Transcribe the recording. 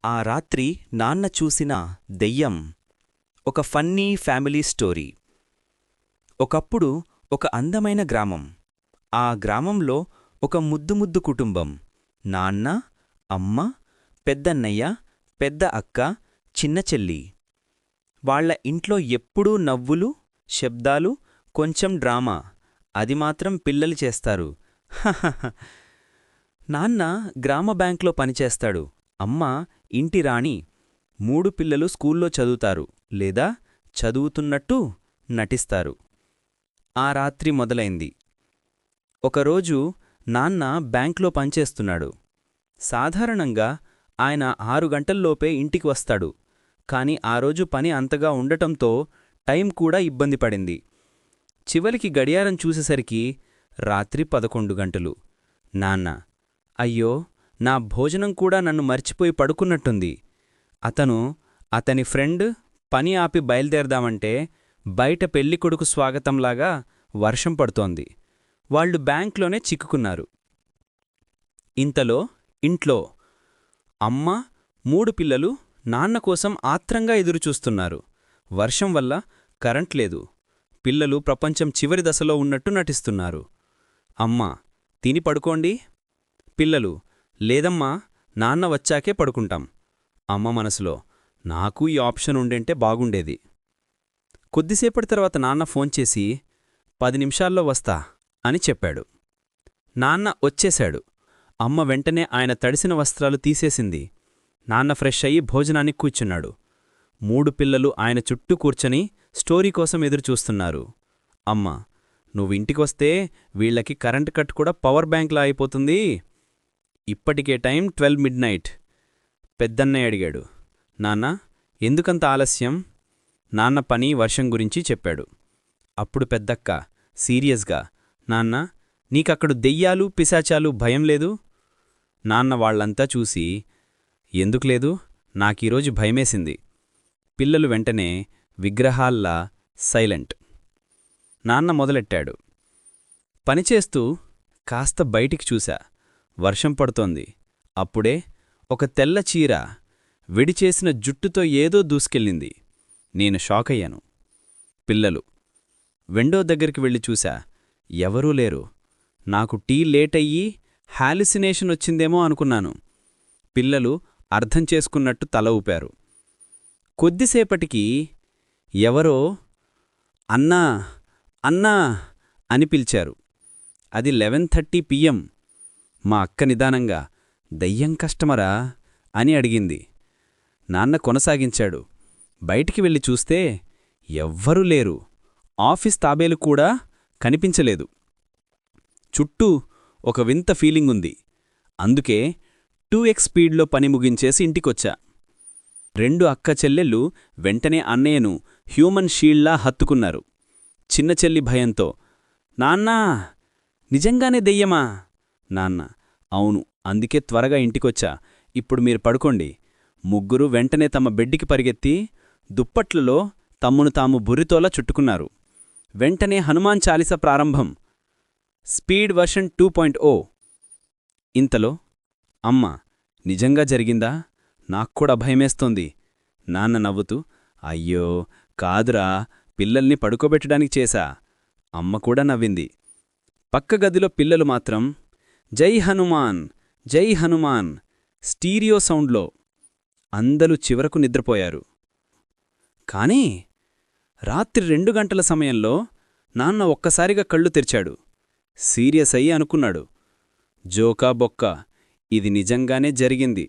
ఆ రాత్రి నాన్న చూసిన దెయ్యం ఒక ఫన్నీ ఫ్యామిలీ స్టోరీ. ఒకప్పుడు ఒక అందమైన గ్రామం. ఆ గ్రామంలో ఒక ముద్దు కుటుంబం. నాన్న, అమ్మ, పెద్దన్నయ్య, పెద్ద అక్క, చిన్న చెల్లి. వాళ్ల ఇంట్లో ఎప్పుడూ నవ్వులు, శబ్దాలు, కొంచెం డ్రామా. అది మాత్రం పిల్లలు చేస్తారు. హహహ. నాన్న గ్రామ బ్యాంక్లో పనిచేస్తాడు. అమ్మ ఇంటి రాణి. 3 పిల్లలు స్కూల్లో చదువుతారు లేదా చదువుతున్నట్టు నటిస్తారు. ఆ రాత్రి మొదలైంది. ఒకరోజు నాన్న బ్యాంక్లో పనిచేస్తున్నాడు. సాధారణంగా ఆయన 6 గంటల్లోపే ఇంటికి వస్తాడు. కాని ఆ రోజు పని అంతగా ఉండటంతో టైం కూడా ఇబ్బంది పడింది. చివరికి గడియారం చూసేసరికి రాత్రి 11 గంటలు. నాన్న, అయ్యో, నా భోజనం కూడా నన్ను మర్చిపోయి పడుకున్నట్టుంది. అతని ఫ్రెండ్ పని ఆపి బయలుదేరదామంటే బయట పెళ్ళికొడుకు స్వాగతంలాగా వర్షం పడుతోంది. వాళ్లు బ్యాంక్లోనే చిక్కుకున్నారు. ఇంతలో ఇంట్లో అమ్మ, 3 పిల్లలు నాన్న కోసం ఆత్రంగా ఎదురుచూస్తున్నారు. వర్షం వల్ల కరెంట్ లేదు. పిల్లలు ప్రపంచం చివరి దశలో ఉన్నట్టు నటిస్తున్నారు. అమ్మ, తిని పడుకోండి. పిల్లలు, లేదమ్మా, నాన్న వచ్చాకే పడుకుంటాం. అమ్మ మనసులో, నాకూ ఈ ఆప్షన్ ఉండింటే బాగుండేది. కొద్దిసేపటి తర్వాత నాన్న ఫోన్ చేసి 10 నిమిషాల్లో వస్తా అని చెప్పాడు. నాన్న వచ్చేశాడు. అమ్మ వెంటనే ఆయన తడిసిన వస్త్రాలు తీసేసింది. నాన్న ఫ్రెష్ అయ్యి భోజనానికి కూర్చున్నాడు. 3 పిల్లలు ఆయన చుట్టూ కూర్చొని స్టోరీ కోసం ఎదురుచూస్తున్నారు. అమ్మ, నువ్వింటికొస్తే వీళ్లకి కరెంట్ కట్ కూడా పవర్ బ్యాంక్లా అయిపోతుంది. ఇప్పటికే టైం 12 మిడ్నైట్. పెద్దన్నయ్య అడిగాడు, నాన్నా, ఎందుకంత ఆలస్యం? నాన్న పని, వర్షం గురించి చెప్పాడు. అప్పుడు పెద్దక్క సీరియస్గా, నాన్నా, నీకక్కడు దెయ్యాలు, పిశాచాలు భయం లేదు? నాన్న వాళ్లంతా చూసి, ఎందుకులేదు, నాకీరోజు భయమేసింది. పిల్లలు వెంటనే విగ్రహాల్లా సైలెంట్. నాన్న మొదలెట్టాడు. పనిచేస్తూ కాస్త బయటికి చూశా. వర్షం పడుతోంది. అప్పుడే ఒక తెల్ల చీర విడిచేసిన జుట్టుతో ఏదో దూసుకెళ్ళింది. నేను షాకయ్యాను. పిల్లలు, విండో దగ్గరికి వెళ్ళి చూశా. ఎవరూ లేరు. నాకు టీ లేటయ్యి హాలిసినేషన్ వచ్చిందేమో అనుకున్నాను. పిల్లలు అర్థం చేసుకున్నట్టు తల ఊపారు. కొద్దిసేపటికి ఎవరో అన్నా అన్నా అని పిలిచారు. అది 11:30 PM. మా అక్క నిదానంగా, దయ్యం కస్టమరా అని అడిగింది. నాన్న కొనసాగించాడు. బయటికి వెళ్ళి చూస్తే ఎవ్వరూ లేరు. ఆఫీస్ తాబేలు కూడా కనిపించలేదు. చుట్టూ ఒక వింత ఫీలింగుంది. అందుకే 2x స్పీడ్లో పని ముగించేసి ఇంటికొచ్చా. 2 అక్క చెల్లెళ్ళు వెంటనే అన్నయ్యను హ్యూమన్ షీల్డ్లా హత్తుకున్నారు. చిన్న చెల్లి భయంతో, నాన్నా, నిజంగానే దెయ్యమా? నాన్న, అవును, అందుకే త్వరగా ఇంటికొచ్చా. ఇప్పుడు మీరు పడుకోండి. ముగ్గురు వెంటనే తమ బెడ్డికి పరిగెత్తి దుప్పట్లలో తమ్మును తాము బుర్రితోలా చుట్టుకున్నారు. వెంటనే హనుమాన్ చాలీస ప్రారంభం. Speed version 2.0. ఇంతలో అమ్మ, నిజంగా జరిగిందా? నాక్కూడా భయమేస్తోంది. నాన్న నవ్వుతూ, అయ్యో కాదురా, పిల్లల్ని పడుకోబెట్టడానికి చేశా. అమ్మ కూడా నవ్వింది. పక్క గదిలో పిల్లలు మాత్రం జై హనుమాన్, జై హనుమాన్ స్టీరియో సౌండ్లో. అందరూ చివరకు నిద్రపోయారు. కాని రాత్రి 2 గంటల సమయంలో నాన్న ఒక్కసారిగా కళ్ళు తెరిచాడు. సీరియస్ అయ్యి అనుకున్నాడు, జోకా బొక్క, ఇది నిజంగానే జరిగింది.